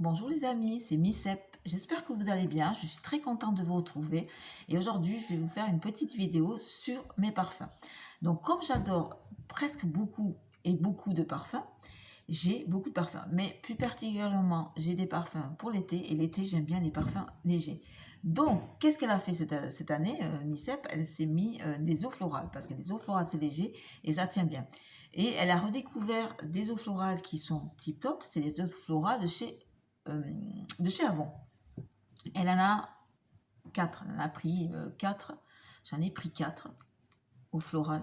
Bonjour les amis, c'est Micep. J'espère que vous allez bien. Je suis très contente de vous retrouver. Et aujourd'hui, je vais vous faire une petite vidéo sur mes parfums. Donc, comme j'adore presque beaucoup de parfums, j'ai beaucoup de parfums. Mais plus particulièrement, j'ai des parfums pour l'été. Et l'été, j'aime bien les parfums légers. Donc, qu'est-ce qu'elle a fait cette année, Micep? Elle s'est mis des eaux florales. Parce que les eaux florales, c'est léger et ça tient bien. Et elle a redécouvert des eaux florales qui sont tip top. C'est les eaux florales euh, de chez Avon. Elle en a 4. Elle en a pris 4. J'en ai pris 4 au floral.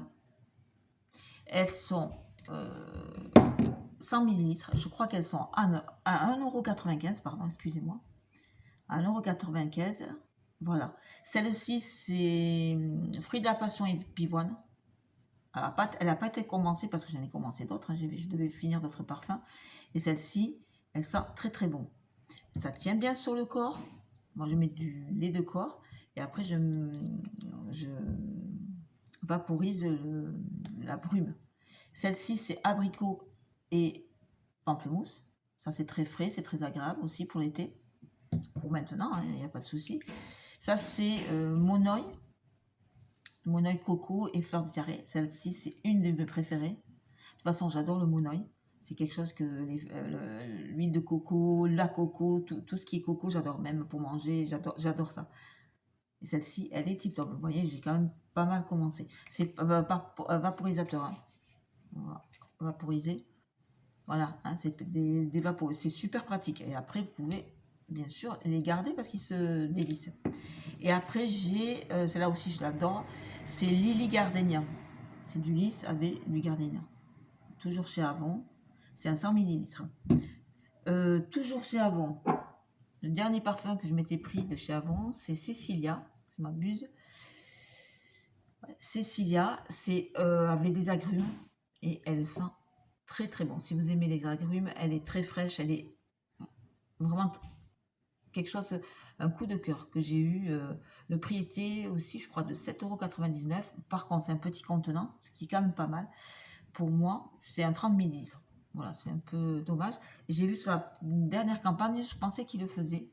Elles sont 100 millilitres. Je crois qu'elles sont à 1,95 €, pardon, excusez-moi. À 1,95 €. Voilà. Celle-ci, c'est fruit de la passion et pivoine. Elle n'a pas été commencée parce que j'en ai commencé d'autres. Hein. Je devais finir d'autres parfums. Et celle-ci, elle sent très très bon. Ça tient bien sur le corps. Moi, je mets du lait de corps et après, je vaporise la brume. Celle-ci, c'est abricot et pamplemousse. Ça, c'est très frais, c'est très agréable aussi pour l'été. Pour maintenant, il n'y a pas de souci. Ça, c'est Monoï coco et fleur de diarrhée. Celle-ci, c'est une de mes préférées. De toute façon, j'adore le Monoï. C'est quelque chose que l'huile de coco, la coco, tout ce qui est coco, j'adore. Même pour manger, j'adore ça. Et celle-ci, elle est tip top. Vous voyez, j'ai quand même pas mal commencé. C'est vaporisateur. Hein. On va vaporiser. Voilà, hein, c'est des vapos. C'est super pratique. Et après, vous pouvez bien sûr les garder parce qu'ils se dévissent. Et après, j'ai, celle-là aussi, je l'adore. C'est Lily Gardenia. C'est du lys avec du gardenia. Toujours chez Avon. C'est un 100 millilitres. Toujours chez Avon. Le dernier parfum que je m'étais pris de chez Avon, c'est Cecilia. Je m'abuse. Ouais, Cecilia, c'est avec des agrumes et elle sent très très bon. Si vous aimez les agrumes, elle est très fraîche. Elle est vraiment quelque chose, un coup de cœur que j'ai eu. Le prix était aussi, je crois, de 7,99 €. Par contre, c'est un petit contenant, ce qui est quand même pas mal. Pour moi, c'est un 30 millilitres. Voilà, c'est un peu dommage. J'ai vu sur la dernière campagne, je pensais qu'ils le faisaient.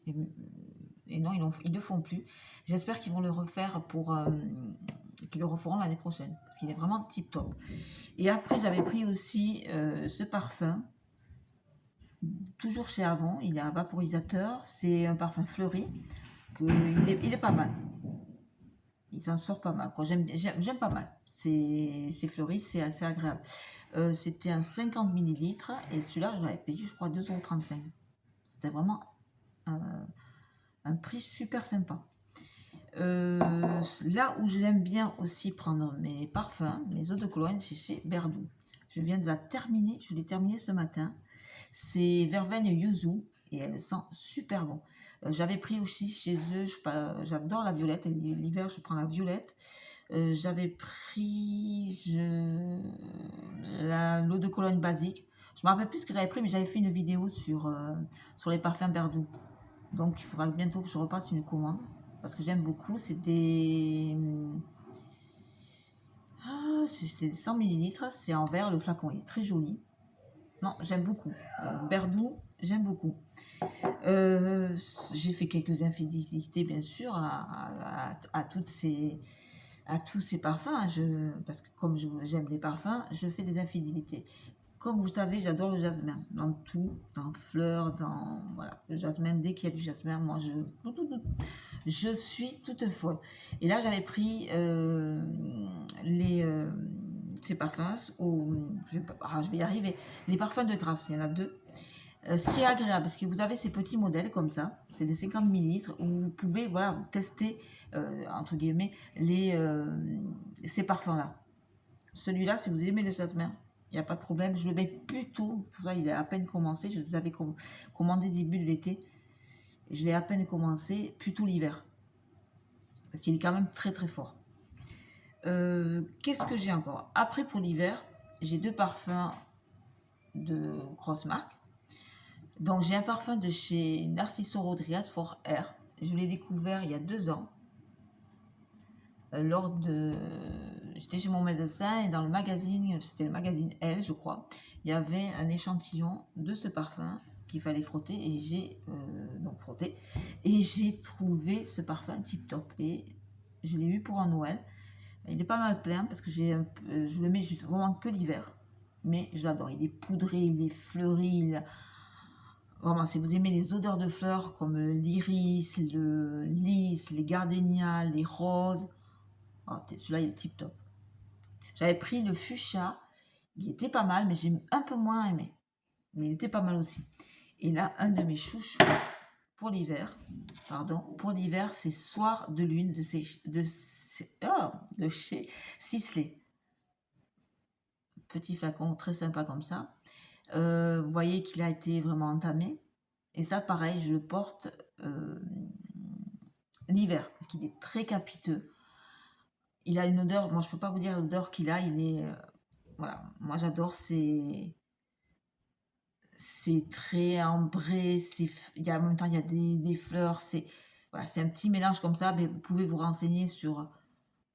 Et non, ils le font plus. J'espère qu'ils vont le refaire qu'ils le referont l'année prochaine. Parce qu'il est vraiment tip top. Et après, j'avais pris aussi ce parfum. Toujours chez Avon. Il est un vaporisateur. C'est un parfum fleuri. Il est pas mal. Il s'en sort pas mal. J'aime pas mal. C'est fleuri, c'est assez agréable. C'était un 50 millilitres et celui-là, je l'avais payé, je crois, 2,35 €. C'était vraiment un prix super sympa. Là où j'aime bien aussi prendre mes parfums, mes eaux de cologne, c'est chez Berdou. Je viens de la terminer, je l'ai terminée ce matin. C'est Verveine Yuzu et elle sent super bon. J'avais pris aussi chez eux, j'adore la violette, et l'hiver je prends la violette. J'avais pris l'eau de cologne basique. Je me rappelle plus ce que j'avais pris, mais j'avais fait une vidéo sur les parfums Berdou. Donc il faudra bientôt que je repasse une commande parce que j'aime beaucoup. C'est des 100 millilitres, c'est en verre, le flacon est très joli. Non, j'aime beaucoup. Berdou, j'aime beaucoup. J'ai fait quelques infidélités, bien sûr, à tous ces parfums. Parce que comme j'aime les parfums, je fais des infidélités. Comme vous savez, j'adore le jasmin. Dans tout, dans fleurs, voilà, le jasmin. Dès qu'il y a du jasmin, moi, je suis toute folle. Et là, j'avais pris ces parfums. Je vais y arriver. Les parfums de grâce, il y en a 2. Ce qui est agréable, parce que vous avez ces petits modèles comme ça, c'est des 50 millilitres où vous pouvez voilà, tester, entre guillemets, ces parfums-là. Celui-là, si vous aimez le jasmin, il n'y a pas de problème. Je le mets plutôt, là, il a à peine commencé, je les avais commandés début de l'été. Je l'ai à peine commencé, plutôt l'hiver. Parce qu'il est quand même très très fort. Qu'est-ce que j'ai encore? Après, pour l'hiver, j'ai 2 parfums de grosses marques. Donc, j'ai un parfum de chez Narciso Rodriguez for Air. Je l'ai découvert il y a 2 ans. J'étais chez mon médecin et dans le magazine, c'était le magazine Elle, je crois, il y avait un échantillon de ce parfum qu'il fallait frotter et j'ai donc frotté et j'ai trouvé ce parfum tip top et je l'ai eu pour un Noël. Il est pas mal plein parce que je le mets juste vraiment que l'hiver, mais je l'adore. Il est poudré, il est fleuri. Vraiment, si vous aimez les odeurs de fleurs comme l'iris, le lys, les gardénias, les roses, oh, celui-là il est tip top. J'avais pris le fuchsia, il était pas mal, mais j'ai un peu moins aimé. Mais il était pas mal aussi. Et là, un de mes chouchous pour l'hiver, c'est Soir de lune de chez Sisley. Petit flacon, très sympa comme ça. Vous voyez qu'il a été vraiment entamé. Et ça, pareil, je le porte l'hiver, parce qu'il est très capiteux. Il a une odeur, moi je peux pas vous dire l'odeur qu'il a, il est... voilà, moi j'adore, c'est très ambré, en même temps il y a des fleurs, voilà, c'est un petit mélange comme ça, mais vous pouvez vous renseigner sur,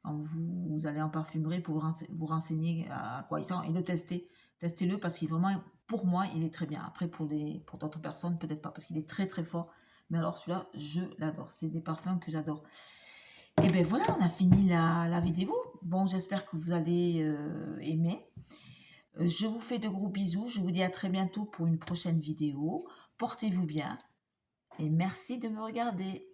quand vous allez en parfumerie, pour vous renseigner à quoi il sent et le tester. Testez-le parce qu'il vraiment, pour moi, il est très bien. Après, pour d'autres personnes, peut-être pas, parce qu'il est très très fort. Mais alors celui-là, je l'adore. C'est des parfums que j'adore. Et ben voilà, on a fini la vidéo. Bon, j'espère que vous allez aimer. Je vous fais de gros bisous. Je vous dis à très bientôt pour une prochaine vidéo. Portez-vous bien et merci de me regarder.